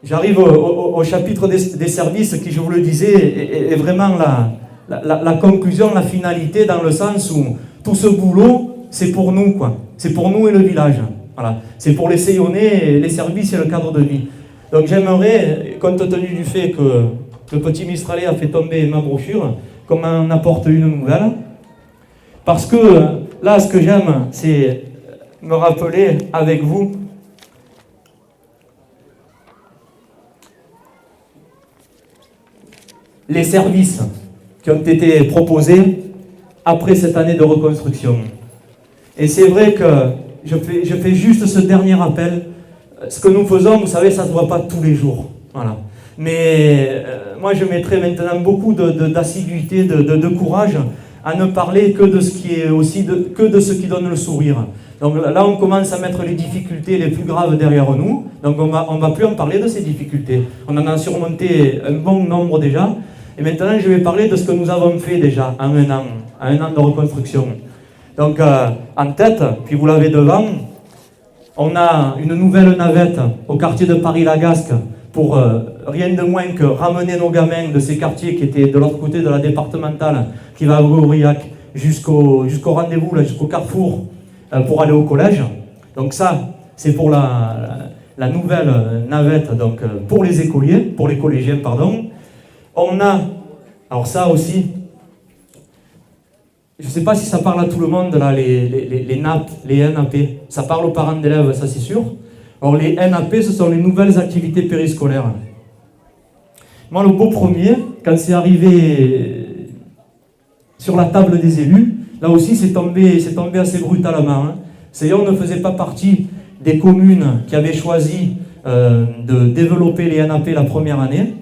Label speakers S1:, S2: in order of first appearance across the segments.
S1: J'arrive au chapitre des services qui, je vous le disais, est vraiment la conclusion, la finalité, dans le sens où tout ce boulot, c'est pour nous, quoi. C'est pour nous et le village. Voilà. C'est pour les Seyonnais, les services et le cadre de vie. Donc j'aimerais, compte tenu du fait que le petit Mistralet a fait tomber ma brochure, qu'on m'en apporte une nouvelle. Parce que là, ce que j'aime, c'est me rappeler avec vous les services qui ont été proposés après cette année de reconstruction. Et c'est vrai que je fais juste ce dernier rappel. Ce que nous faisons, vous savez, ça ne se voit pas tous les jours. Voilà. Mais moi, je mettrai maintenant beaucoup d'assiduité, de courage à ne parler que de ce qui est aussi que de ce qui donne le sourire. Donc là, on commence à mettre les difficultés les plus graves derrière nous. Donc on va plus en parler de ces difficultés. On en a surmonté un bon nombre déjà. Et maintenant, je vais parler de ce que nous avons fait déjà en un an de reconstruction. Donc, en tête, puis vous l'avez devant, on a une nouvelle navette au quartier de Paris-Lagasque pour rien de moins que ramener nos gamins de ces quartiers qui étaient de l'autre côté de la départementale, qui va à Aurillac, jusqu'au rendez-vous, jusqu'au carrefour, pour aller au collège. Donc ça, c'est pour la nouvelle navette, donc pour les écoliers, pour les collégiens, pardon. On a, alors ça aussi, je ne sais pas si ça parle à tout le monde, là, les NAP, les NAP. Ça parle aux parents d'élèves, ça c'est sûr. Alors les NAP, ce sont les nouvelles activités périscolaires. Moi, le beau premier, quand c'est arrivé sur la table des élus, là aussi c'est tombé assez brutalement. Hein. Seyons ne faisait pas partie des communes qui avaient choisi de développer les NAP la première année,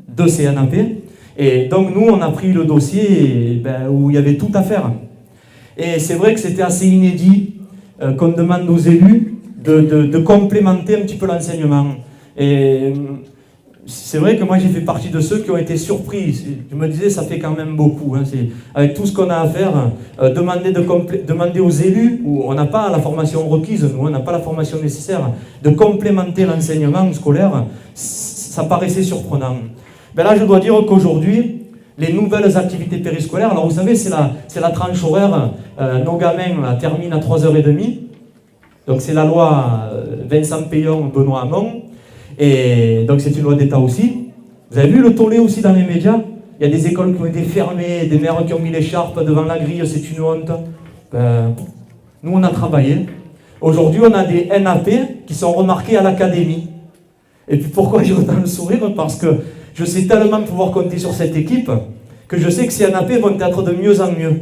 S1: de ces NAP. Et donc nous, on a pris le dossier où il y avait tout à faire. Et c'est vrai que c'était assez inédit qu'on demande aux élus de complémenter un petit peu l'enseignement. Et c'est vrai que moi, j'ai fait partie de ceux qui ont été surpris. Je me disais, ça fait quand même beaucoup. Hein, avec tout ce qu'on a à faire, demander aux élus, où on n'a pas la formation requise, nous, on n'a pas la formation nécessaire, de complémenter l'enseignement scolaire, ça paraissait surprenant. Ben là, je dois dire qu'aujourd'hui, les nouvelles activités périscolaires, alors vous savez, c'est la tranche horaire, nos gamins là, terminent à 3h30, donc c'est la loi Vincent Payon, Benoît Hamon, et donc c'est une loi d'État aussi. Vous avez vu le tollé aussi dans les médias? Il y a des écoles qui ont été fermées, des maires qui ont mis l'écharpe devant la grille, c'est une honte. Nous, on a travaillé. Aujourd'hui, on a des NAP qui sont remarqués à l'académie. Et puis pourquoi j'ai autant le sourire? Parce que je sais tellement pouvoir compter sur cette équipe que je sais que ces NAP vont être de mieux en mieux.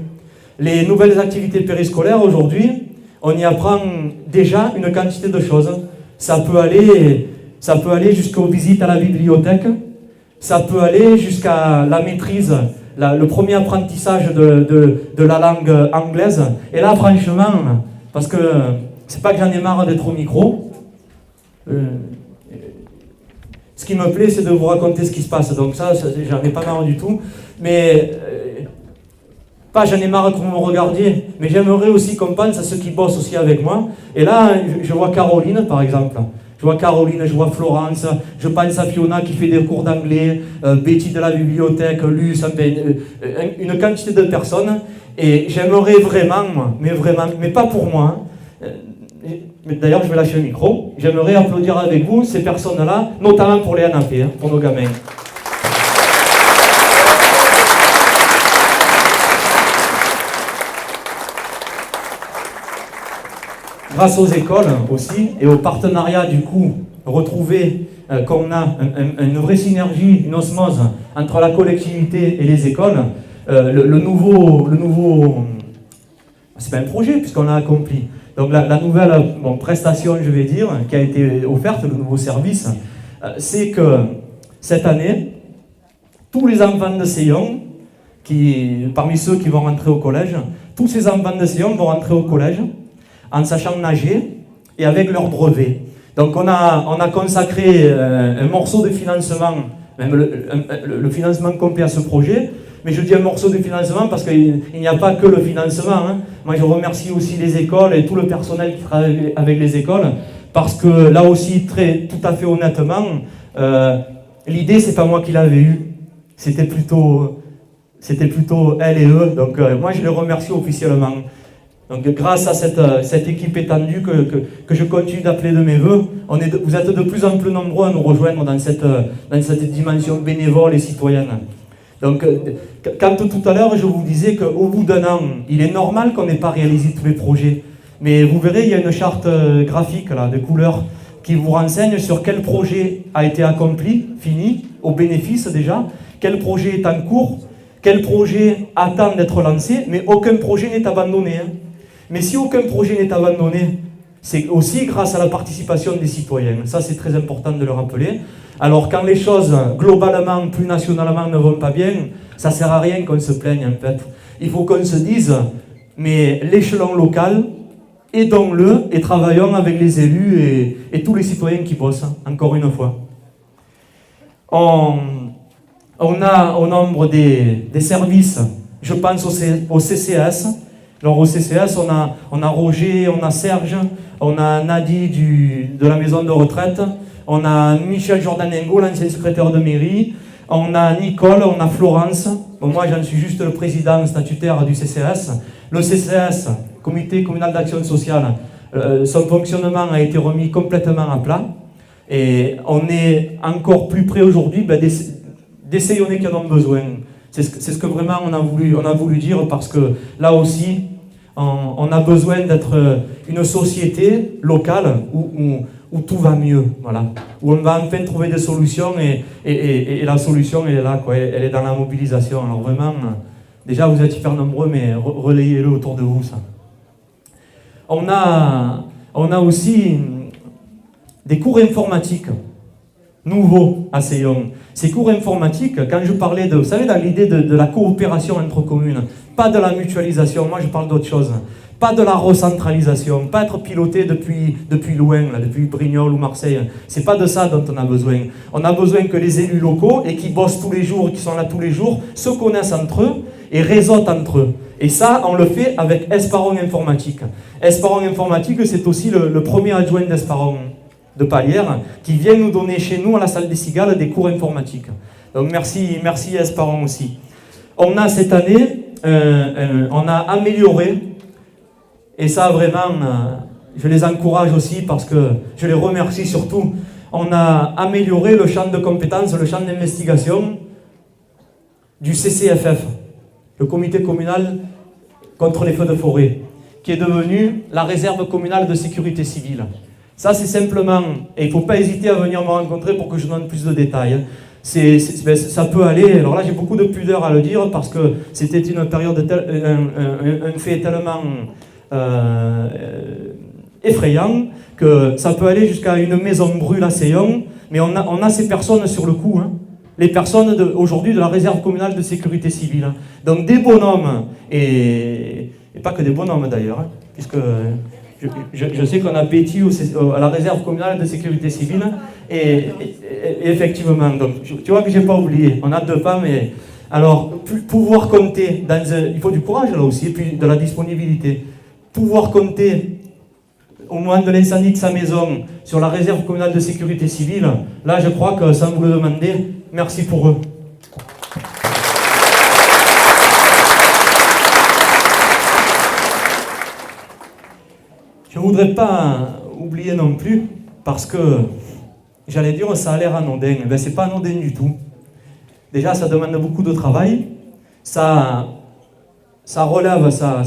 S1: Les nouvelles activités périscolaires, aujourd'hui, on y apprend déjà une quantité de choses. Ça peut aller jusqu'aux visites à la bibliothèque, ça peut aller jusqu'à la maîtrise, le premier apprentissage de la langue anglaise. Et là, franchement, parce que c'est pas que j'en ai marre d'être au micro, ce qui me plaît, c'est de vous raconter ce qui se passe. Donc ça j'en ai pas marre du tout. Mais, pas j'en ai marre que vous me regardiez, mais j'aimerais aussi qu'on pense à ceux qui bossent aussi avec moi. Et là, je vois Caroline, par exemple. Je vois Caroline, je vois Florence, je pense à Fiona qui fait des cours d'anglais, Betty de la bibliothèque, Luce, une quantité de personnes. Et j'aimerais vraiment, mais pas pour moi, mais d'ailleurs je vais lâcher le micro, j'aimerais applaudir avec vous ces personnes-là, notamment pour les NAP, pour nos gamins. Grâce aux écoles aussi, et au partenariat du coup retrouvé, qu'on a une vraie synergie, une osmose entre la collectivité et les écoles, le nouveau, c'est pas un projet puisqu'on l'a accompli. Donc la nouvelle prestation, je vais dire, qui a été offerte, le nouveau service, c'est que cette année, tous les enfants de Seyons, parmi ceux qui vont rentrer au collège, tous ces enfants de Seyons vont rentrer au collège en sachant nager et avec leur brevet. Donc on a consacré un morceau de financement, même le financement complet à ce projet, mais je dis un morceau de financement parce qu'il n'y a pas que le financement. Hein. Moi je remercie aussi les écoles et tout le personnel qui travaille avec les écoles, Parce que là aussi, tout à fait honnêtement, l'idée, c'est pas moi qui l'avais eue. C'était plutôt elle et eux. Donc moi, je les remercie officiellement. Donc grâce à cette équipe étendue que je continue d'appeler de mes voeux, vous êtes de plus en plus nombreux à nous rejoindre dans cette dimension bénévole et citoyenne. Donc quand tout à l'heure je vous disais qu'au bout d'un an, il est normal qu'on n'ait pas réalisé tous les projets. Mais vous verrez, il y a une charte graphique là, de couleurs qui vous renseigne sur quel projet a été accompli, fini, au bénéfice déjà, quel projet est en cours, quel projet attend d'être lancé, mais aucun projet n'est abandonné. Hein. Mais si aucun projet n'est abandonné, c'est aussi grâce à la participation des citoyens. Ça, c'est très important de le rappeler. Alors, quand les choses, globalement, plus nationalement, ne vont pas bien, ça ne sert à rien qu'on se plaigne, en fait. Il faut qu'on se dise, mais l'échelon local, aidons-le et travaillons avec les élus et tous les citoyens qui bossent, encore une fois. On a au nombre des services, je pense au CCS. Alors au CCS, on a Roger, on a Serge, on a Nadi de la maison de retraite, on a Michel Jordanengo, l'ancien secrétaire de mairie, on a Nicole, on a Florence. Bon, moi, j'en suis juste le président statutaire du CCS. Le CCS, Comité communal d'action sociale, son fonctionnement a été remis complètement à plat. Et on est encore plus près aujourd'hui d'essayer qui en ont besoin. C'est ce que vraiment on a voulu dire, parce que là aussi, on a besoin d'être une société locale où tout va mieux, voilà. Où on va enfin trouver des solutions et la solution, elle est là, quoi. Elle est dans la mobilisation. Alors vraiment, déjà vous êtes hyper nombreux, mais relayez-le autour de vous, ça. On a aussi des cours informatiques nouveaux à Seillon. Ces cours informatiques, quand je parlais vous savez, dans l'idée de la coopération entre communes, pas de la mutualisation, moi je parle d'autre chose, pas de la recentralisation, pas être piloté depuis loin, là, depuis Brignoles ou Marseille, c'est pas de ça dont on a besoin. On a besoin que les élus locaux, et qui bossent tous les jours, qui sont là tous les jours, se connaissent entre eux et réseautent entre eux. Et ça, on le fait avec Esparon Informatique. Esparon Informatique, c'est aussi le premier adjoint d'Esparon de Palière, qui vient nous donner chez nous, à la salle des Cigales, des cours informatiques. Donc merci Esparon aussi. On a cette année, on a amélioré, et ça vraiment, je les encourage aussi parce que je les remercie surtout, on a amélioré le champ de compétences, le champ d'investigation du CCFF, le comité communal contre les feux de forêt, qui est devenu la réserve communale de sécurité civile. Ça, c'est simplement, et il ne faut pas hésiter à venir me rencontrer pour que je donne plus de détails. Ça peut aller, alors là j'ai beaucoup de pudeur à le dire, parce que c'était une période, un fait tellement effrayant, que ça peut aller jusqu'à une maison brûle à Seillon, mais on a ces personnes sur le coup, hein. Les personnes aujourd'hui de la réserve communale de sécurité civile. Donc des bonhommes, et pas que des bonhommes d'ailleurs, hein, puisque je sais qu'on a Betty à la réserve communale de sécurité civile, et effectivement, donc, tu vois que j'ai pas oublié, on a 2 femmes, et alors pouvoir compter, il faut du courage là aussi, et puis de la disponibilité, pouvoir compter au moment de l'incendie de sa maison sur la réserve communale de sécurité civile, là je crois que sans vous le demander, merci pour eux. Je ne voudrais pas oublier non plus, parce que, j'allais dire, ça a l'air anodin. Ben, ce n'est pas anodin du tout. Déjà, ça demande beaucoup de travail. Ça relève, ça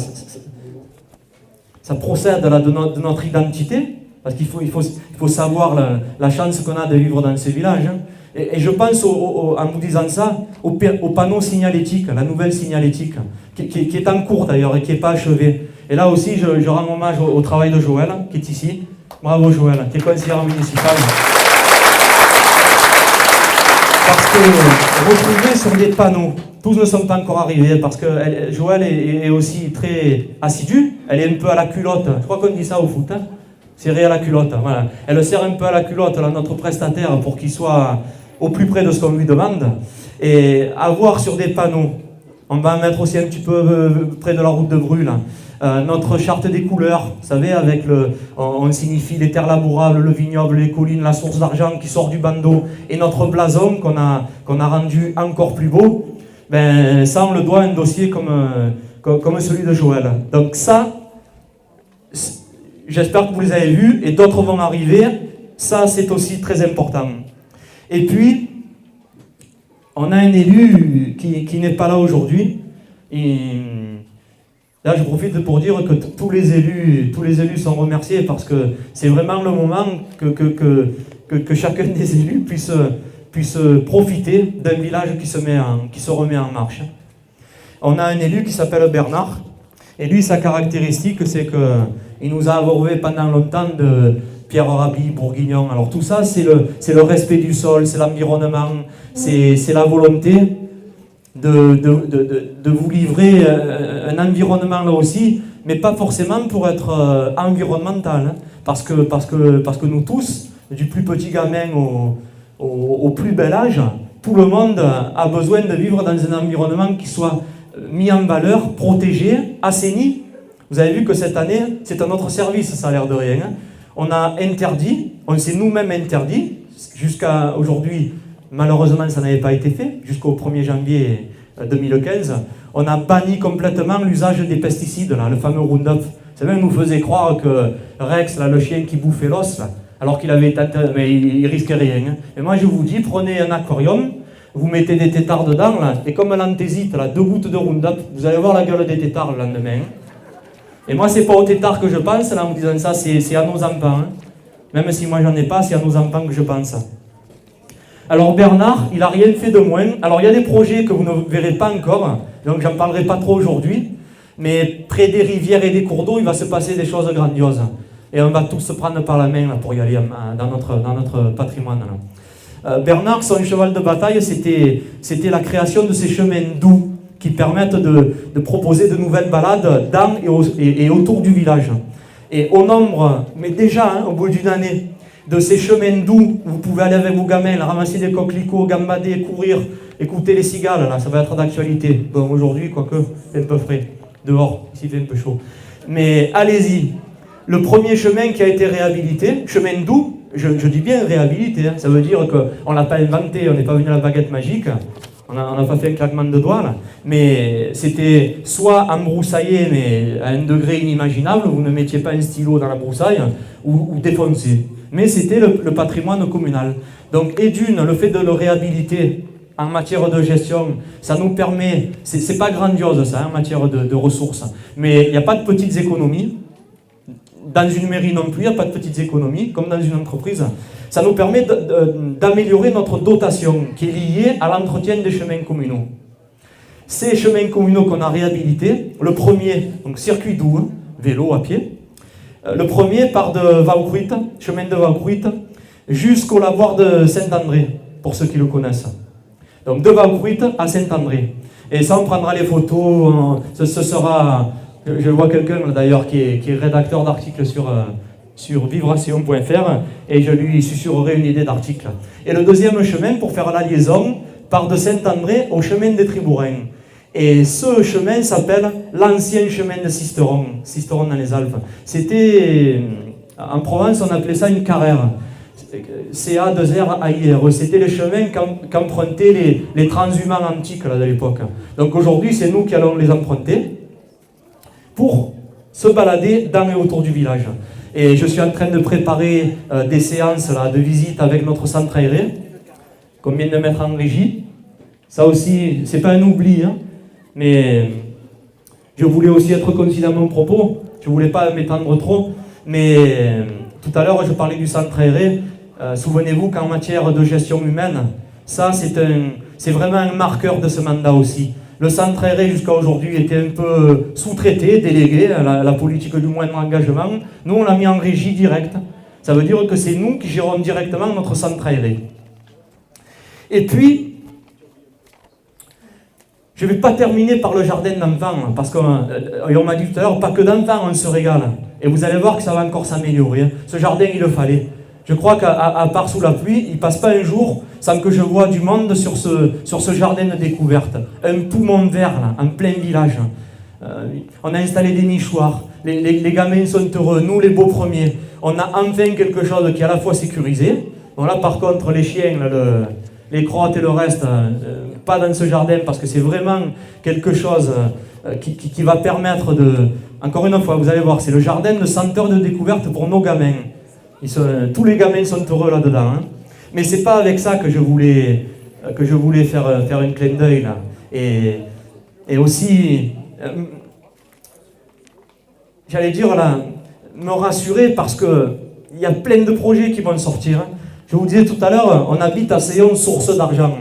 S1: procède de notre identité, parce qu'il faut savoir la chance qu'on a de vivre dans ce village. Hein. Et je pense, en vous disant ça, au panneau signalétique, la nouvelle signalétique, qui est en cours d'ailleurs et qui n'est pas achevée. Et là aussi, je rends hommage au travail de Joël, qui est ici. Bravo Joël, qui est conseillère municipale. Parce que retrouver sur des panneaux, tous ne sont pas encore arrivés, parce que Joël est aussi très assidue, elle est un peu à la culotte, je crois qu'on dit ça au foot, hein, serrée à la culotte, voilà. Elle serre un peu à la culotte, là, notre prestataire, pour qu'il soit au plus près de ce qu'on lui demande. Et avoir sur des panneaux, on va en mettre aussi un petit peu près de la route de Brûle, notre charte des couleurs, vous savez, avec on signifie les terres labourables, le vignoble, les collines, la source d'argent qui sort du bandeau, et notre blason qu'on a rendu encore plus beau, ben, ça on le doit à un dossier comme celui de Joël. Donc ça, j'espère que vous les avez vus, et d'autres vont arriver, ça c'est aussi très important. Et puis, on a un élu qui n'est pas là aujourd'hui. Là, je profite pour dire que tous les élus sont remerciés parce que c'est vraiment le moment que chacun des élus puisse profiter d'un village qui se remet en marche. On a un élu qui s'appelle Bernard, et lui, sa caractéristique, c'est qu'il nous a abreuvé pendant longtemps de Pierre Rabhi, Bourguignon. Alors tout ça, c'est le respect du sol, c'est l'environnement, c'est la volonté de vous livrer un environnement là aussi, mais pas forcément pour être environnemental, hein, parce que nous tous, du plus petit gamin au plus bel âge, tout le monde a besoin de vivre dans un environnement qui soit mis en valeur, protégé, assaini. Vous avez vu que cette année, c'est à notre service, ça a l'air de rien. Hein. On a interdit, on s'est nous-mêmes interdit, jusqu'à aujourd'hui, malheureusement ça n'avait pas été fait, jusqu'au 1er janvier 2015, on a banni complètement l'usage des pesticides, là, le fameux Roundup. C'est même, nous faisait croire que Rex, là, le chien qui bouffait l'os, là, alors qu'il avait été, mais il risquait rien. Hein. Et moi je vous dis, prenez un aquarium, vous mettez des têtards dedans, là, et comme l'anthésite, là, 2 gouttes de Roundup, vous allez voir la gueule des têtards le lendemain. Et moi, c'est pas aux têtards que je pense, là, en vous disant ça, c'est à nos enfants. Hein. Même si moi j'en ai pas, c'est à nos enfants que je pense. Alors Bernard, il n'a rien fait de moins. Alors il y a des projets que vous ne verrez pas encore, donc j'en parlerai pas trop aujourd'hui, mais près des rivières et des cours d'eau, il va se passer des choses grandioses. Et on va tous se prendre par la main là, pour y aller dans notre patrimoine. Là. Bernard, son cheval de bataille, c'était la création de ces chemins doux qui permettent de proposer de nouvelles balades dans et autour du village. Et au nombre, mais déjà, hein, au bout d'une année, de ces chemins doux, vous pouvez aller avec vos gamins, ramasser des coquelicots, gambader, courir, écouter les cigales, là, ça va être d'actualité. Bon, aujourd'hui, quoique, c'est un peu frais, dehors, ici il fait un peu chaud. Mais allez-y, le premier chemin qui a été réhabilité, chemin doux, je dis bien réhabilité, hein, ça veut dire qu'on ne l'a pas inventé, on n'est pas venu à la baguette magique, on n'a pas fait un claquement de doigts, là, mais c'était soit embroussaillé, mais à un degré inimaginable, vous ne mettiez pas un stylo dans la broussaille, ou défoncé. Mais c'était le patrimoine communal. Donc, et d'une, le fait de le réhabiliter en matière de gestion, ça nous permet, c'est pas grandiose ça, hein, en matière de ressources, mais il n'y a pas de petites économies. Dans une mairie non plus, il n'y a pas de petites économies, comme dans une entreprise. Ça nous permet d'améliorer notre dotation, qui est liée à l'entretien des chemins communaux. Ces chemins communaux qu'on a réhabilités, le premier, donc circuit doux, hein, vélo à pied, le premier part de Vaucruit, chemin de Vaucruit, jusqu'au lavoir de Saint-André, pour ceux qui le connaissent. Donc de Vaucruit à Saint-André. Et ça, on prendra les photos, ce sera... Je vois quelqu'un d'ailleurs qui est rédacteur d'articles sur vivration.fr et je lui susurrerai une idée d'article. Et le deuxième chemin, pour faire la liaison, part de Saint-André au chemin des Tribourins. Et ce chemin s'appelle l'ancien chemin de Sisteron, Sisteron dans les Alpes. C'était, en Provence, on appelait ça une carrère. C-A-2-R-A-I-R. C'était les chemins qu'empruntaient les transhumants antiques là, de l'époque. Donc aujourd'hui, c'est nous qui allons les emprunter pour se balader dans et autour du village. Et je suis en train de préparer des séances là, de visite avec notre centre aéré, qu'on vient de mettre en régie. Ça aussi, c'est pas un oubli, hein, mais je voulais aussi être concis dans mon propos, je voulais pas m'étendre trop, mais tout à l'heure je parlais du centre aéré. Souvenez-vous qu'en matière de gestion humaine, ça c'est vraiment un marqueur de ce mandat aussi. Le centre aéré jusqu'à aujourd'hui était un peu sous-traité, délégué à la politique du moindre engagement. Nous on l'a mis en régie directe. Ça veut dire que c'est nous qui gérons directement notre centre aéré. Et puis, je ne vais pas terminer par le jardin d'enfants, parce qu'on m'a dit tout à l'heure, pas que d'enfants, on se régale. Et vous allez voir que ça va encore s'améliorer. Ce jardin, il le fallait. Je crois qu'à part sous la pluie, il ne passe pas un jour sans que je vois du monde sur ce jardin de découverte. Un poumon vert, là, en plein village. On a installé des nichoirs. Les gamins sont heureux. Nous, les beaux premiers, on a enfin quelque chose qui est à la fois sécurisé. Bon, là, par contre, les chiens, là, les crottes et le reste, pas dans ce jardin, parce que c'est vraiment quelque chose qui va permettre de... Encore une fois, vous allez voir, c'est le jardin de senteur de découverte pour nos gamins. Tous les gamins sont heureux là-dedans. Hein. Mais c'est pas avec ça que je voulais faire une clin d'œil là. Et aussi, j'allais dire là, me rassurer parce que il y a plein de projets qui vont sortir. Hein. Je vous disais tout à l'heure, on habite à Séon, source d'argent.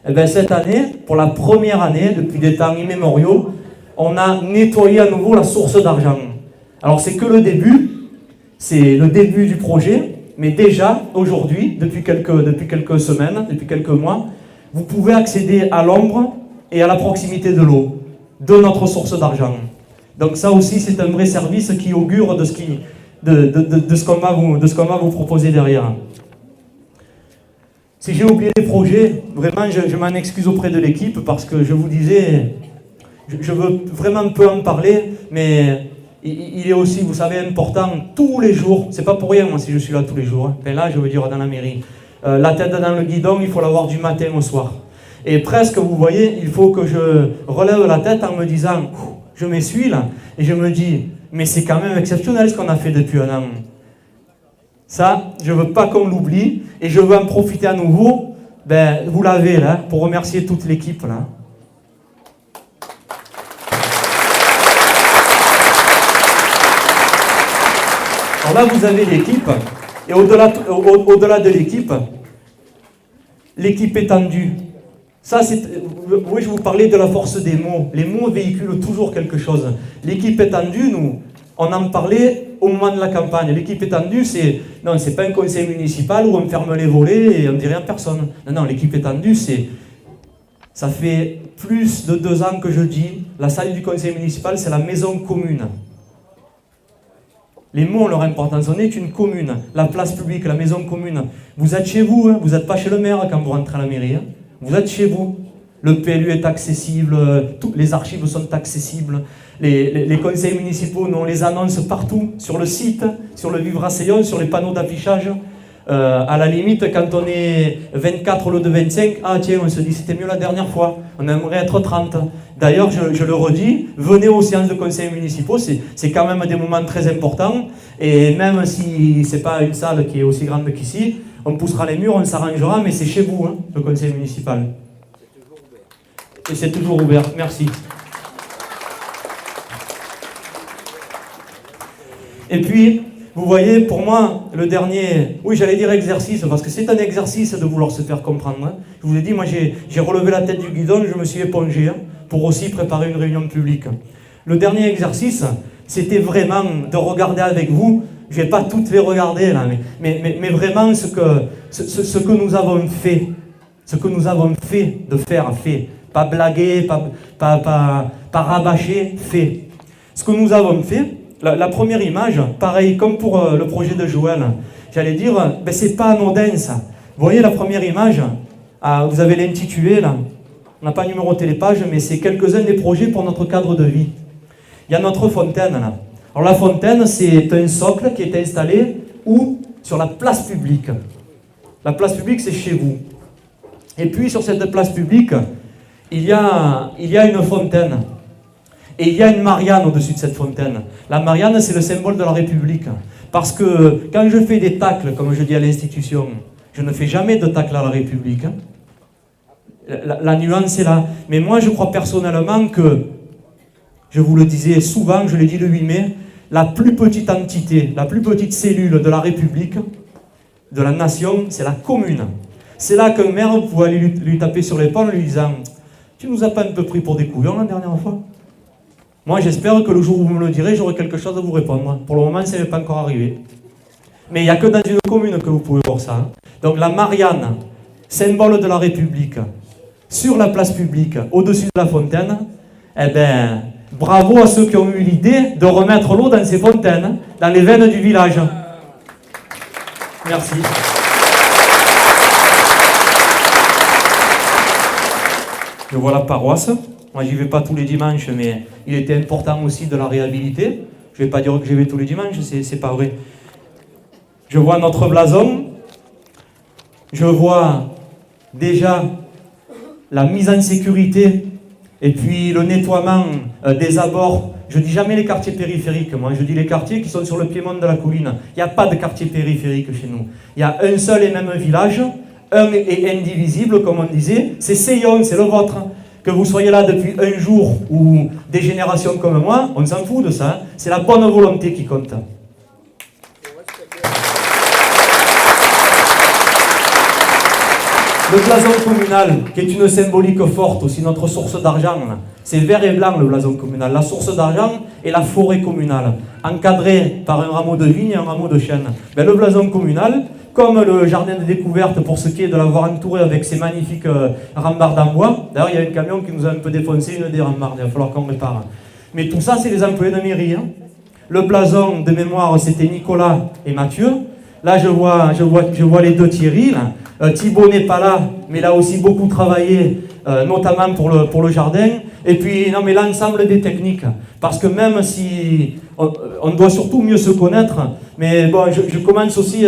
S1: Et bien cette année, pour la première année, depuis des temps immémoriaux, on a nettoyé à nouveau la source d'argent. Alors c'est que le début, c'est le début du projet, mais déjà, aujourd'hui, depuis quelques semaines, depuis quelques mois, vous pouvez accéder à l'ombre et à la proximité de l'eau, de notre source d'argent. Donc ça aussi, c'est un vrai service qui augure de ce qu'on va vous proposer derrière. Si j'ai oublié les projets, vraiment, je m'en excuse auprès de l'équipe parce que je vous disais, je veux vraiment peu en parler, mais il est aussi, vous savez, important tous les jours. C'est pas pour rien, moi, si je suis là tous les jours. Hein. Enfin, là, je veux dire, dans la mairie. La tête dans le guidon, il faut l'avoir du matin au soir. Et presque, vous voyez, il faut que je relève la tête en me disant, je m'essuie là, et je me dis, mais c'est quand même exceptionnel ce qu'on a fait depuis un an. Ça, je veux pas qu'on l'oublie, et je veux en profiter à nouveau. Ben, vous l'avez là, pour remercier toute l'équipe là. Alors là, vous avez l'équipe, et au-delà de l'équipe, l'équipe étendue. Ça, oui, je vous parlais de la force des mots. Les mots véhiculent toujours quelque chose. L'équipe étendue, nous, on en parlait au moment de la campagne. L'équipe étendue, c'est pas un conseil municipal où on ferme les volets et on ne dit rien à personne. Non, l'équipe étendue, ça fait plus de 2 ans que je dis, la salle du conseil municipal, c'est la maison commune. Les mots ont leur importance. On est une commune. La place publique, la maison commune. Vous êtes chez vous, hein. Vous n'êtes pas chez le maire quand vous rentrez à la mairie. Hein. Vous êtes chez vous. Le PLU est accessible, les archives sont accessibles. Les conseils municipaux, nous, on les annonce partout, sur le site, sur le Vivre à Séon, sur les panneaux d'affichage. À la limite, quand on est 24 au lieu de 25, ah tiens, on se dit c'était mieux la dernière fois, on aimerait être 30. D'ailleurs, je le redis, venez aux séances de conseils municipaux, c'est quand même des moments très importants, et même si c'est pas une salle qui est aussi grande qu'ici, on poussera les murs, on s'arrangera, mais c'est chez vous, hein, le conseil municipal. Et c'est toujours ouvert, merci. Et puis, vous voyez, pour moi, le dernier, oui, j'allais dire exercice, parce que c'est un exercice de vouloir se faire comprendre. Hein. Je vous ai dit, moi, j'ai relevé la tête du guidon, je me suis épongé, hein, pour aussi préparer une réunion publique. Le dernier exercice, c'était vraiment de regarder avec vous, je ne vais pas toutes les regarder, là, mais vraiment ce que nous avons fait, ce que nous avons fait, pas blaguer, pas rabâcher, fait. Ce que nous avons fait, la première image, pareil comme pour le projet de Joël, j'allais dire, ben c'est pas anodin ça. Vous voyez la première image, vous avez l'intitulé là, on n'a pas numéroté les pages, mais c'est quelques-uns des projets pour notre cadre de vie. Il y a notre fontaine là. Alors la fontaine, c'est un socle qui est installé où? Sur la place publique. La place publique, c'est chez vous. Et puis sur cette place publique, il y a une fontaine. Et il y a une Marianne au-dessus de cette fontaine. La Marianne, c'est le symbole de la République. Parce que quand je fais des tacles, comme je dis à l'institution, je ne fais jamais de tacles à la République. La nuance est là. Mais moi, je crois personnellement que, je vous le disais souvent, je l'ai dit le 8 mai, la plus petite entité, la plus petite cellule de la République, de la nation, c'est la commune. C'est là qu'un maire, vous pouvez aller lui taper sur l'épaule en lui disant « Tu nous as pas un peu pris pour des couillons la dernière fois ?» Moi, j'espère que le jour où vous me le direz, j'aurai quelque chose à vous répondre. Pour le moment, ça n'est pas encore arrivé. Mais il n'y a que dans une commune que vous pouvez voir ça. Hein. Donc la Marianne, symbole de la République, sur la place publique, au-dessus de la fontaine, eh bien, bravo à ceux qui ont eu l'idée de remettre l'eau dans ces fontaines, dans les veines du village. Merci. Je vois la paroisse. Moi, j'y vais pas tous les dimanches, mais il était important aussi de la réhabiliter. Je vais pas dire que j'y vais tous les dimanches, c'est pas vrai. Je vois notre blason. Je vois déjà la mise en sécurité et puis le nettoiement des abords. Je dis jamais les quartiers périphériques, moi, je dis les quartiers qui sont sur le piémont de la colline. Il n'y a pas de quartier périphérique chez nous. Il y a un seul et même village, un et indivisible, comme on disait. C'est Seyon, c'est le vôtre. Que vous soyez là depuis un jour ou des générations comme moi, on s'en fout de ça. C'est la bonne volonté qui compte. Le blason communal, qui est une symbolique forte, aussi notre source d'argent, c'est vert et blanc le blason communal. La source d'argent est la forêt communale, encadrée par un rameau de vigne et un rameau de chêne. Ben, le blason communal, comme le jardin de découverte pour ce qui est de l'avoir entouré avec ces magnifiques rambardes en bois. D'ailleurs, il y a un camion qui nous a un peu défoncé une des rambardes, il va falloir qu'on répare. Mais tout ça, c'est les employés de mairie. Hein. Le blason de mémoire, c'était Nicolas et Mathieu. Là, je vois les deux Thierry. Là. Thibaut n'est pas là, mais il a aussi beaucoup travaillé, notamment pour le jardin. Et puis, non, mais l'ensemble des techniques. Parce que même si on doit surtout mieux se connaître, mais bon, je commence aussi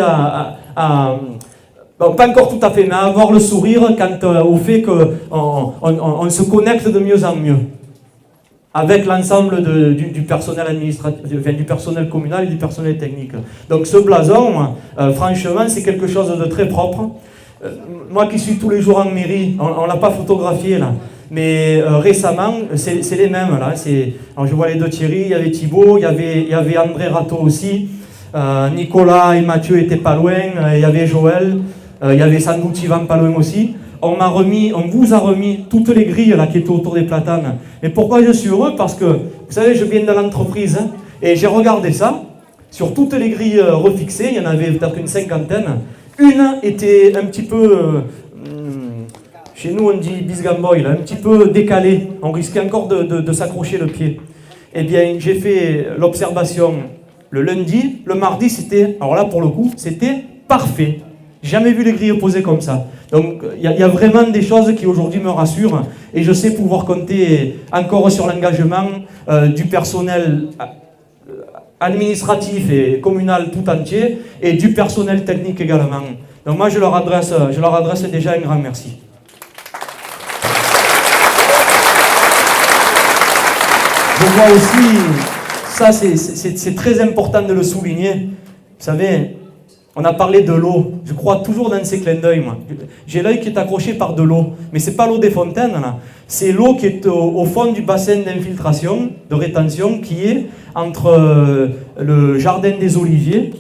S1: bon, pas encore tout à fait, mais à avoir le sourire quant au fait qu'on se connecte de mieux en mieux. Avec l'ensemble du personnel administratif, du personnel communal et du personnel technique. Donc ce blason, franchement, c'est quelque chose de très propre. Moi qui suis tous les jours en mairie, on ne l'a pas photographié là, mais récemment, c'est les mêmes là. Alors je vois les deux Thierry, il y avait Thibaut, il y avait André Rateau aussi, Nicolas et Mathieu étaient pas loin, il y avait Joël, il y avait sans doute Yvan pas loin aussi. On vous a remis toutes les grilles là qui étaient autour des platanes. Et pourquoi je suis heureux? Parce que, vous savez, je viens de l'entreprise hein, et j'ai regardé ça. Sur toutes les grilles refixées, il y en avait peut-être une cinquantaine. Une était un petit peu, chez nous on dit bisgamboy, un petit peu décalée. On risquait encore de s'accrocher le pied. Eh bien, j'ai fait l'observation le lundi. Le mardi, c'était, alors là pour le coup, c'était parfait. Jamais vu les grilles posées comme ça. Donc il y a vraiment des choses qui aujourd'hui me rassurent et je sais pouvoir compter encore sur l'engagement du personnel administratif et communal tout entier et du personnel technique également. Donc moi je leur adresse déjà un grand merci. Je vois aussi, ça c'est très important de le souligner, vous savez, on a parlé de l'eau. Je crois toujours dans ces clins d'œil, moi. J'ai l'œil qui est accroché par de l'eau. Mais ce n'est pas l'eau des fontaines, là. C'est l'eau qui est au fond du bassin d'infiltration, de rétention, qui est entre le jardin des Oliviers,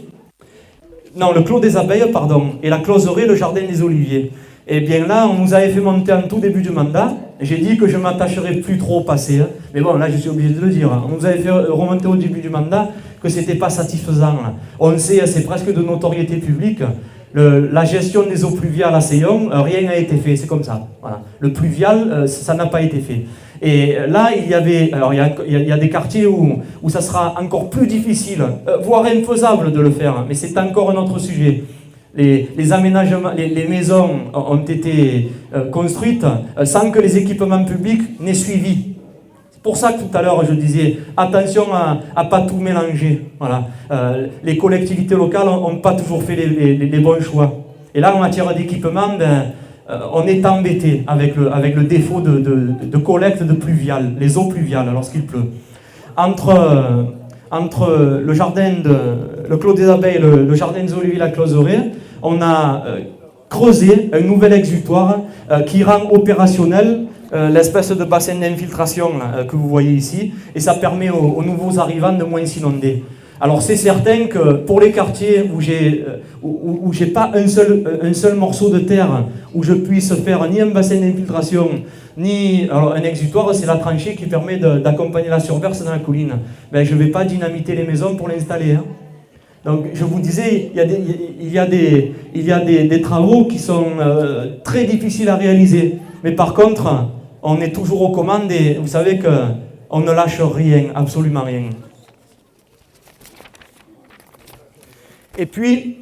S1: non, le clos des abeilles, pardon, et la closerie, le jardin des Oliviers. Et bien là, on nous avait fait monter en tout début du mandat. J'ai dit que je ne m'attacherais plus trop au passé. Hein. Mais bon, là, je suis obligé de le dire. On nous avait fait remonter au début du mandat que ce n'était pas satisfaisant. Là. On sait, c'est presque de notoriété publique, la gestion des eaux pluviales à Seyon, rien n'a été fait, c'est comme ça. Voilà. Le pluvial, ça n'a pas été fait. Et là, il y a des quartiers où ça sera encore plus difficile, voire infaisable de le faire, mais c'est encore un autre sujet. Les aménagements, les maisons ont été construites sans que les équipements publics n'aient suivi. C'est pour ça que tout à l'heure je disais attention à pas tout mélanger. Voilà. Les collectivités locales n'ont pas toujours fait les bons choix. Et là, en matière d'équipement, on est embêté avec le défaut de collecte de pluviales, les eaux pluviales lorsqu'il pleut. Entre le jardin le clos des abeilles, le jardin des Oliviers, la closerie, on a creusé un nouvel exutoire qui rend opérationnel l'espèce de bassin d'infiltration que vous voyez ici, et ça permet aux nouveaux arrivants de moins s'inonder. Alors c'est certain que pour les quartiers où j'ai pas un seul morceau de terre où je puisse faire ni un bassin d'infiltration, ni alors un exutoire, c'est la tranchée qui permet d'accompagner la surverse dans la colline. Ben, je ne vais pas dynamiter les maisons pour l'installer. Hein. Donc je vous disais, il y a des travaux qui sont très difficiles à réaliser. Mais par contre, on est toujours aux commandes et vous savez qu'on ne lâche rien, absolument rien. Et puis,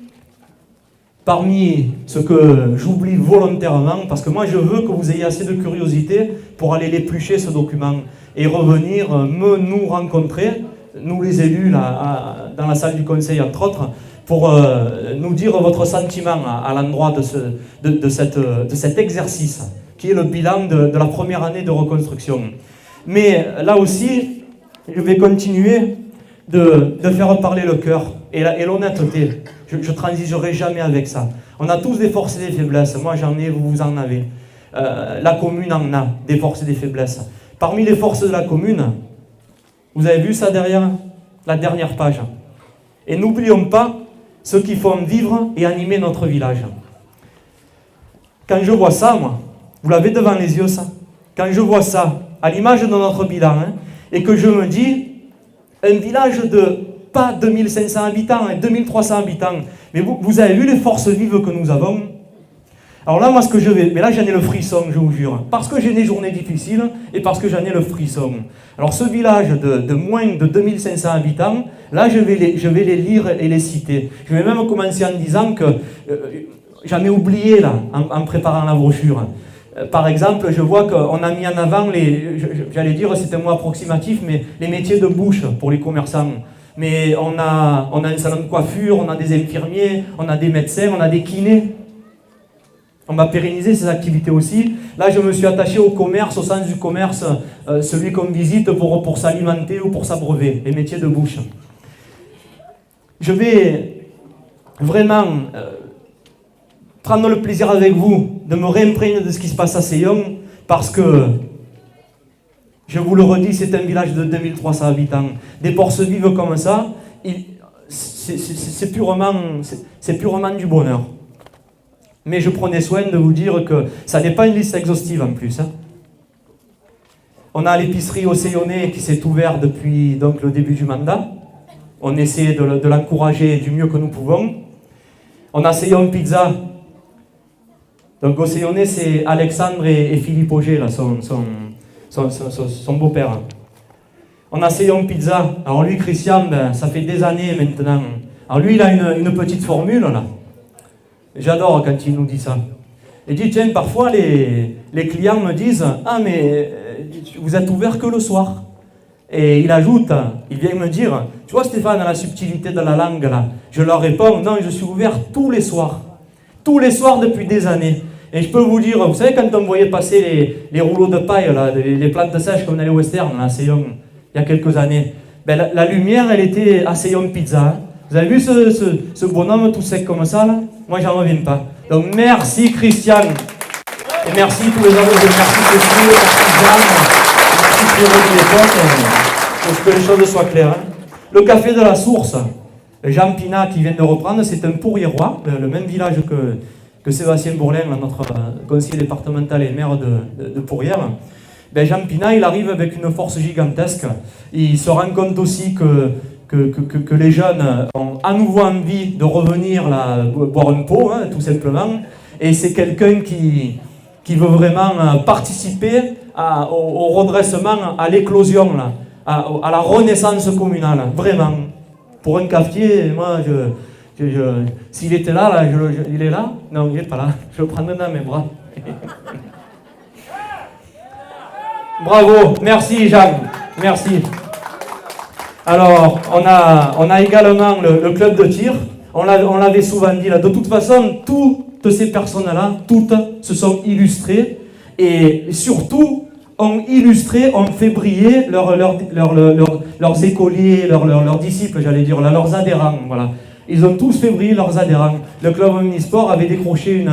S1: parmi ce que j'oublie volontairement, parce que moi je veux que vous ayez assez de curiosité pour aller l'éplucher ce document et revenir nous rencontrer, nous les élus là, dans la salle du conseil entre autres, pour nous dire votre sentiment à l'endroit de cet exercice, qui est le bilan de la première année de reconstruction. Mais là aussi, je vais continuer de faire parler le cœur et l'honnêteté. Je ne transigerai jamais avec ça. On a tous des forces et des faiblesses. Moi j'en ai, vous en avez. La commune en a des forces et des faiblesses. Parmi les forces de la commune, vous avez vu ça derrière la dernière page. Et n'oublions pas ceux qui font vivre et animer notre village. Quand je vois ça, moi, vous l'avez devant les yeux ça, quand je vois ça, à l'image de notre bilan, et que je me dis, un village de pas 2500 habitants, 2300 habitants, mais vous avez vu les forces vives que nous avons? Alors là, moi, ce que je vais... Mais là, j'en ai le frisson, je vous jure. Parce que j'ai des journées difficiles et parce que j'en ai le frisson. Alors, ce village de moins de 2500 habitants, là, je vais les lire et les citer. Je vais même commencer en disant que j'en ai oublié, là, en préparant la brochure. Par exemple, je vois qu'on a mis en avant j'allais dire, c'est un mot approximatif, mais les métiers de bouche pour les commerçants. Mais on a un salon de coiffure, on a des infirmiers, on a des médecins, on a des kinés. On va pérenniser ces activités aussi. Là, je me suis attaché au commerce, au sens du commerce, celui qu'on visite pour s'alimenter ou pour s'abreuver, les métiers de bouche. Je vais vraiment prendre le plaisir avec vous de me réimprégner de ce qui se passe à Seillon, parce que, je vous le redis, c'est un village de 2300 habitants. Des forces vives comme ça, c'est purement du bonheur. Mais je prenais soin de vous dire que ça n'est pas une liste exhaustive en plus. On a l'épicerie au Seillonnais qui s'est ouverte depuis donc, le début du mandat. On essaie de l'encourager du mieux que nous pouvons. On a Seillon Pizza. Donc au Seillonnais, c'est Alexandre et Philippe Auger, là, son beau-père. On a Seillon Pizza. Alors lui, Christian, ça fait des années maintenant. Alors lui, il a une petite formule, là. J'adore quand il nous dit ça. Il dit, tiens, parfois les clients me disent, ah mais vous êtes ouvert que le soir. Et il ajoute, il vient me dire, tu vois Stéphane, la subtilité de la langue là, je leur réponds, non, je suis ouvert tous les soirs. Tous les soirs depuis des années. Et je peux vous dire, vous savez quand on voyait passer les rouleaux de paille, là, les plantes sèches comme on allait au Western, là, à Seillon, il y a quelques années, ben, la lumière, elle était à Seillon Pizza. Vous avez vu ce bonhomme tout sec comme ça là? Moi, j'en reviens pas. Donc, merci Christian. Et merci tous les autres. Merci Cécile, merci Jeanne, merci pour que les choses soient claires. Le café de la Source, Jean Pinat qui vient de reprendre, c'est un Pourriérois, le même village que Sébastien Bourlin, notre conseiller départemental et maire de Pourrières. Ben, Jean Pinat, il arrive avec une force gigantesque. Il se rend compte aussi que les jeunes ont à nouveau envie de revenir là, boire un pot, tout simplement. Et c'est quelqu'un qui veut vraiment participer au redressement, à l'éclosion, à la renaissance communale, vraiment. Pour un cafetier, moi, s'il était là, il est là? Non, il n'est pas là. Je le prendrai dans mes bras. Bravo, merci Jean, merci. Alors, on a également le club de tir. On l'avait souvent dit là. De toute façon, toutes ces personnes-là, toutes se sont illustrées et surtout ont illustré, ont fait briller leurs écoliers, leurs disciples, j'allais dire, leurs adhérents. Voilà. Ils ont tous fait briller leurs adhérents. Le club omnisport avait décroché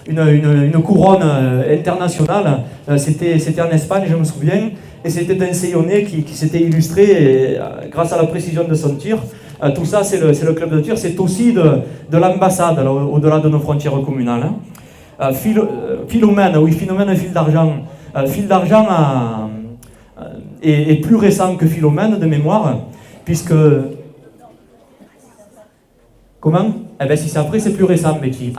S1: une couronne internationale. C'était en Espagne, je me souviens. Et c'était un Seillonnais qui s'était illustré grâce à la précision de son tir. Tout ça, c'est le club de tir. C'est aussi de l'ambassade, au-delà de nos frontières communales. Philomène, Fil d'Argent. Fil d'Argent est plus récent que Philomène, de mémoire, puisque... Comment? Eh bien, si c'est après, c'est plus récent, Betty.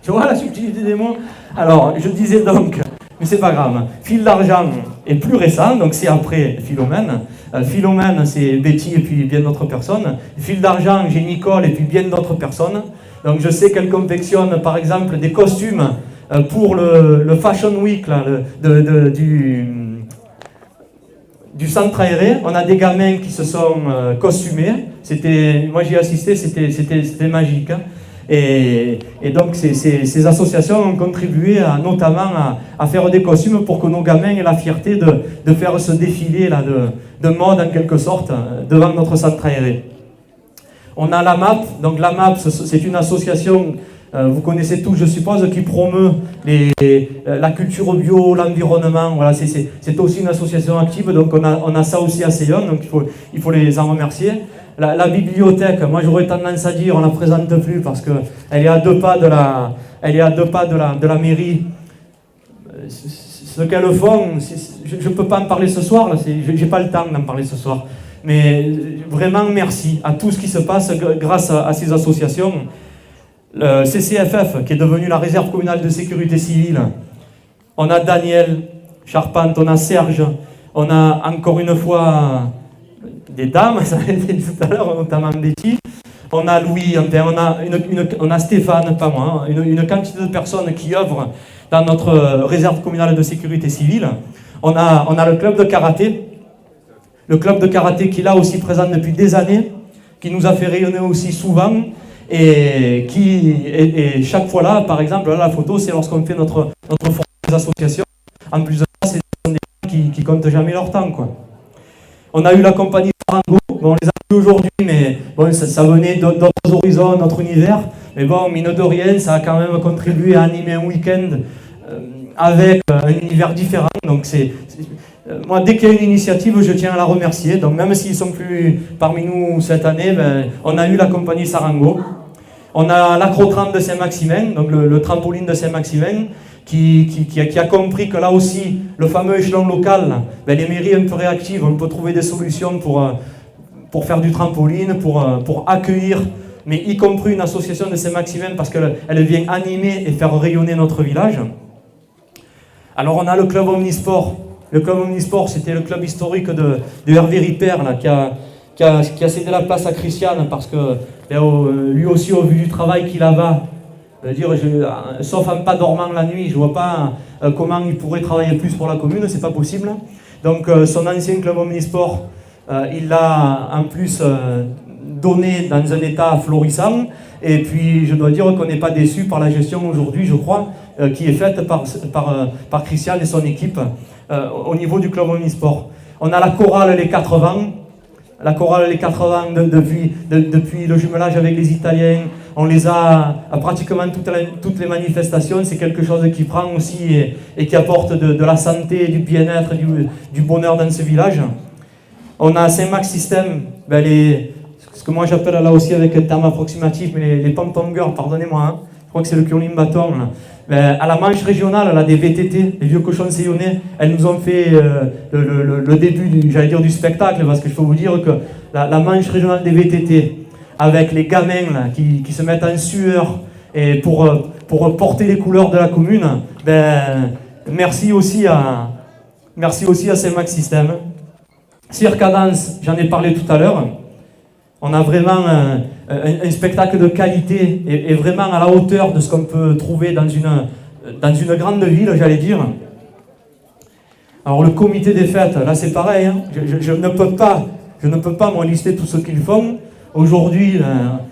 S1: Tu vois la subtilité des mots? Alors, je disais donc... Mais c'est pas grave. Fil d'Argent est plus récent, donc c'est après Philomène. Philomène, c'est Betty et puis bien d'autres personnes. Fil d'Argent, j'ai Nicole et puis bien d'autres personnes. Donc je sais qu'elle confectionne par exemple des costumes pour le Fashion Week là, du centre aéré. On a des gamins qui se sont costumés. Moi j'y ai assisté, c'était magique. Hein. Et donc ces associations ont contribué notamment à faire des costumes pour que nos gamins aient la fierté de faire ce défilé là, de mode en quelque sorte devant notre centre aéré. On a la MAP, donc la MAP c'est une association, vous connaissez tous je suppose, qui promeut la culture bio, l'environnement, voilà, c'est aussi une association active, donc on a ça aussi à Seyon, donc il faut les en remercier. La bibliothèque, moi j'aurais tendance à dire, on ne la présente plus parce qu'elle est à 2 pas de la mairie. Ce qu'elles font, je ne peux pas en parler ce soir, je n'ai pas le temps d'en parler ce soir. Mais vraiment merci à tout ce qui se passe grâce à ces associations. Le CCFF, qui est devenu la réserve communale de sécurité civile. On a Daniel Charpente, on a Serge, on a encore une fois des dames, ça a été tout à l'heure, notamment Betty. On a Louis, on a Stéphane, pas moi, hein, une quantité de personnes qui œuvrent dans notre réserve communale de sécurité civile. On a le club de karaté. Le club de karaté qui est là aussi présent depuis des années, qui nous a fait rayonner aussi souvent, et chaque fois là, par exemple, là, la photo, c'est lorsqu'on fait notre forum des associations. En plus de ça, c'est des gens qui comptent jamais leur temps, quoi. On a eu la compagnie Sarango, bon, on les a plus aujourd'hui, mais bon, ça venait d'autres horizons, d'autres univers. Mais bon, mine de rien, ça a quand même contribué à animer un week-end avec un univers différent. Donc moi, dès qu'il y a une initiative, je tiens à la remercier. Donc même s'ils ne sont plus parmi nous cette année, on a eu la compagnie Sarango. On a l'acrotrampe de Saint-Maximin, donc le trampoline de Saint-Maximin, qui a compris que là aussi, le fameux échelon local, les mairies un peu réactives, on peut trouver des solutions pour faire du trampoline, pour accueillir, mais y compris une association de Saint-Maximin, parce qu'elle vient animer et faire rayonner notre village. Alors on a le club Omnisport. Le club Omnisport, c'était le club historique de Hervé Ripper, là, qui a cédé la place à Christiane, parce que lui aussi, au vu du travail qu'il a, sauf en pas dormant la nuit, je ne vois pas comment il pourrait travailler plus pour la commune, c'est pas possible. Donc son ancien club Omnisport, il l'a en plus donné dans un état florissant, et puis je dois dire qu'on n'est pas déçu par la gestion aujourd'hui, je crois, qui est faite par Christian et son équipe au niveau du club Omnisport. On a la chorale Les 80. La chorale Les 80, depuis le jumelage avec les Italiens, on les a à pratiquement toutes les manifestations. C'est quelque chose qui prend aussi et qui apporte de la santé, du bien-être, du bonheur dans ce village. On a Saint-Max System, ce que moi j'appelle là aussi avec un terme approximatif, mais les pom-pom girls, pardonnez-moi, hein, je crois que c'est le curling bâton. À la manche régionale, là, des VTT, les vieux cochons sillonnais, elles nous ont fait le début du spectacle, parce que je peux vous dire que la manche régionale des VTT, avec les gamins là, qui se mettent en sueur et pour porter les couleurs de la commune, merci aussi à Saint-Max System. Cirque à danse, j'en ai parlé tout à l'heure. On a vraiment un spectacle de qualité et vraiment à la hauteur de ce qu'on peut trouver dans une grande ville, j'allais dire. Alors le comité des fêtes, là c'est pareil, hein. Je ne peux pas moi lister tout ce qu'ils font. Aujourd'hui,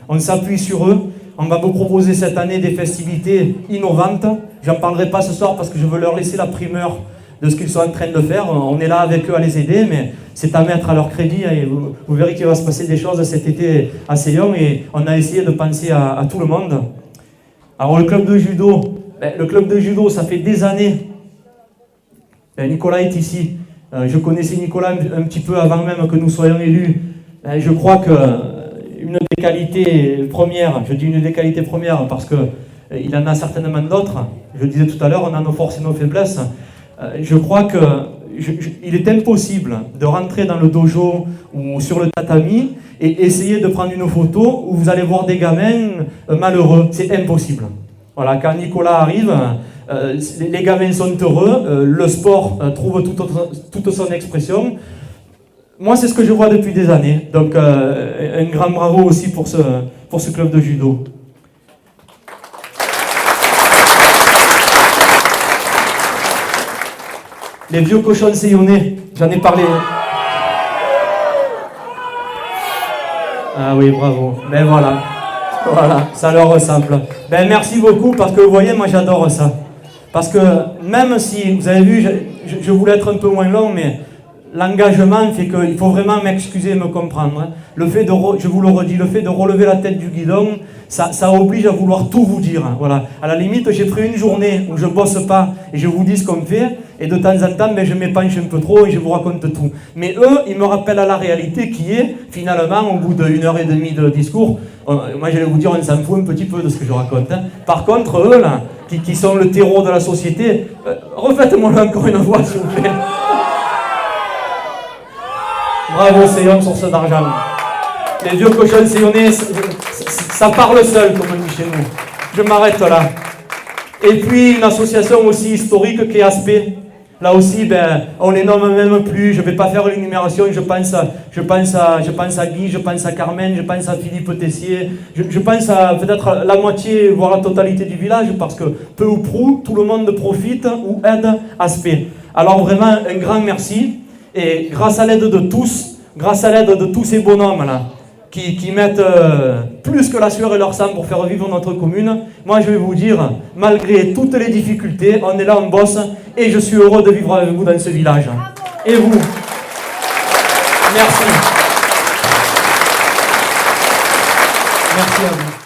S1: on s'appuie sur eux. On va vous proposer cette année des festivités innovantes. J'en parlerai pas ce soir parce que je veux leur laisser la primeur de ce qu'ils sont en train de faire. On est là avec eux à les aider, mais c'est à mettre à leur crédit, et vous verrez qu'il va se passer des choses cet été à Seyon, et on a essayé de penser à tout le monde. Alors le club de judo, ça fait des années. Nicolas est ici. Je connaissais Nicolas un petit peu avant même que nous soyons élus. Je crois que une des qualités premières, je dis une des qualités premières parce qu'il en a certainement d'autres. Je disais tout à l'heure, on a nos forces et nos faiblesses. Je crois qu'il est impossible de rentrer dans le dojo ou sur le tatami et essayer de prendre une photo où vous allez voir des gamins malheureux. C'est impossible. Voilà, quand Nicolas arrive, les gamins sont heureux, le sport trouve toute son expression. Moi, c'est ce que je vois depuis des années. Donc, un grand bravo aussi pour ce club de judo. Les vieux cochons sillonnés, j'en ai parlé. Ah oui, bravo. Ben voilà. Voilà, ça leur ressemble. Ben merci beaucoup parce que vous voyez, moi j'adore ça. Parce que même si, vous avez vu, je voulais être un peu moins long, mais l'engagement fait qu'il faut vraiment m'excuser et me comprendre. Hein. Le fait de, je vous le redis, le fait de relever la tête du guidon, ça oblige à vouloir tout vous dire. Hein, voilà. À la limite, j'ai pris une journée où je bosse pas et je vous dis ce qu'on fait, et de temps en temps, ben, je m'épanche un peu trop et je vous raconte tout. Mais eux, ils me rappellent à la réalité qui est, finalement, au bout d'1h30 de discours, moi j'allais vous dire, on s'en fout un petit peu de ce que je raconte. Hein. Par contre, eux, là, qui sont le terreau de la société, refaites-moi encore une fois, s'il vous plaît. Bravo, Sillon, source d'argent. Les vieux cochons sillonnés, ça parle seul, comme on dit chez nous. Je m'arrête là. Et puis, une association aussi historique qui est Aspect. Là aussi, ben, on les nomme même plus. Je ne vais pas faire l'énumération. Je pense à Guy, je pense à Carmen, je pense à Philippe Tessier. Je pense à peut-être la moitié, voire la totalité du village, parce que peu ou prou, tout le monde profite ou aide Aspect. Alors vraiment, un grand merci. Et grâce à l'aide de tous, grâce à l'aide de tous ces bonhommes-là, qui mettent plus que la sueur et leur sang pour faire vivre notre commune, moi je vais vous dire, malgré toutes les difficultés, on est là, on bosse, et je suis heureux de vivre avec vous dans ce village. Et vous. Merci. Merci à vous.